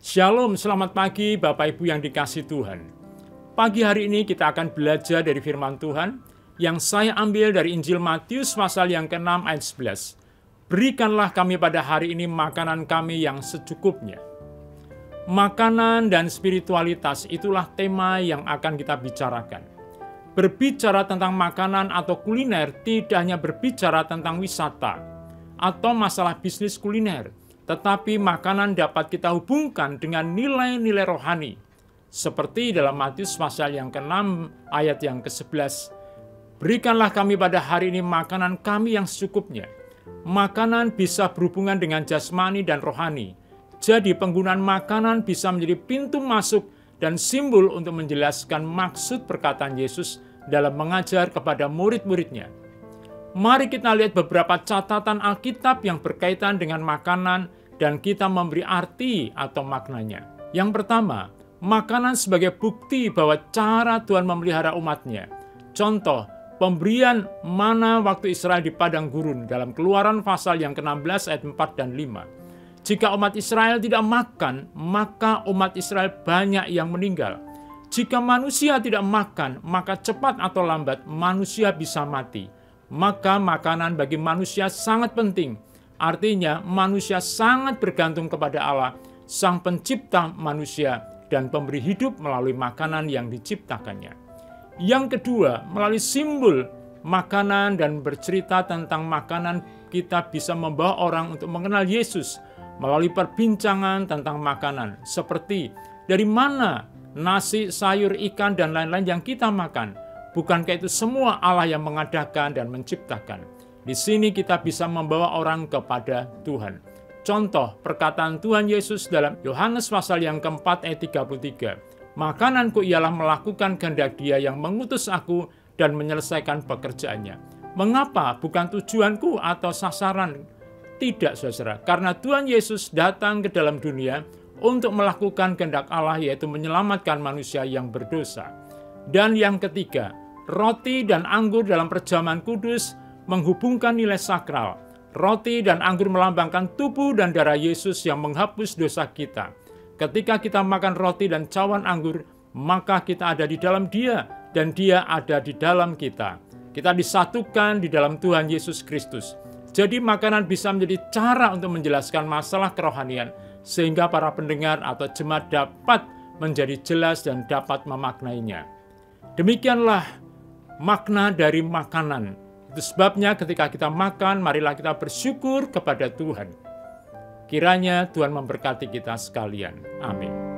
Shalom, selamat pagi Bapak Ibu yang dikasihi Tuhan. Pagi hari ini kita akan belajar dari firman Tuhan yang saya ambil dari Injil Matius pasal yang ke-6 ayat 11. Berikanlah kami pada hari ini makanan kami yang secukupnya. Makanan dan spiritualitas itulah tema yang akan kita bicarakan. Berbicara tentang makanan atau kuliner tidak hanya berbicara tentang wisata atau masalah bisnis kuliner, tetapi makanan dapat kita hubungkan dengan nilai-nilai rohani. Seperti dalam Matius pasal yang ke-6 ayat yang ke-11. Berikanlah kami pada hari ini makanan kami yang secukupnya. Makanan bisa berhubungan dengan jasmani dan rohani. Jadi penggunaan makanan bisa menjadi pintu masuk dan simbol untuk menjelaskan maksud perkataan Yesus dalam mengajar kepada murid-muridnya. Mari kita lihat beberapa catatan Alkitab yang berkaitan dengan makanan dan kita memberi arti atau maknanya. Yang pertama, makanan sebagai bukti bahwa cara Tuhan memelihara umatnya. Contoh, pemberian mana waktu Israel di padang gurun dalam Keluaran pasal yang ke-16 ayat 4 dan 5. Jika umat Israel tidak makan, maka umat Israel banyak yang meninggal. Jika manusia tidak makan, maka cepat atau lambat manusia bisa mati. Maka makanan bagi manusia sangat penting. Artinya manusia sangat bergantung kepada Allah, Sang Pencipta manusia dan pemberi hidup melalui makanan yang diciptakannya. Yang kedua, melalui simbol makanan dan bercerita tentang makanan, kita bisa membawa orang untuk mengenal Yesus melalui perbincangan tentang makanan. Seperti dari mana nasi, sayur, ikan, dan lain-lain yang kita makan. Bukankah itu semua Allah yang mengadakan dan menciptakan? Di sini kita bisa membawa orang kepada Tuhan. Contoh perkataan Tuhan Yesus dalam Yohanes pasal yang keempat ayat 33. Makananku ialah melakukan kehendak Dia yang mengutus aku dan menyelesaikan pekerjaannya. Mengapa bukan tujuanku atau sasaran? Tidak, saudara. Karena Tuhan Yesus datang ke dalam dunia untuk melakukan kehendak Allah, yaitu menyelamatkan manusia yang berdosa. Dan yang ketiga, roti dan anggur dalam perjamuan kudus menghubungkan nilai sakral. Roti dan anggur melambangkan tubuh dan darah Yesus yang menghapus dosa kita. Ketika kita makan roti dan cawan anggur, maka kita ada di dalam Dia dan Dia ada di dalam kita. Kita disatukan di dalam Tuhan Yesus Kristus. Jadi makanan bisa menjadi cara untuk menjelaskan masalah kerohanian, sehingga para pendengar atau jemaat dapat menjadi jelas dan dapat memaknainya. Demikianlah makna dari makanan. Itu sebabnya ketika kita makan, marilah kita bersyukur kepada Tuhan. Kiranya Tuhan memberkati kita sekalian. Amin.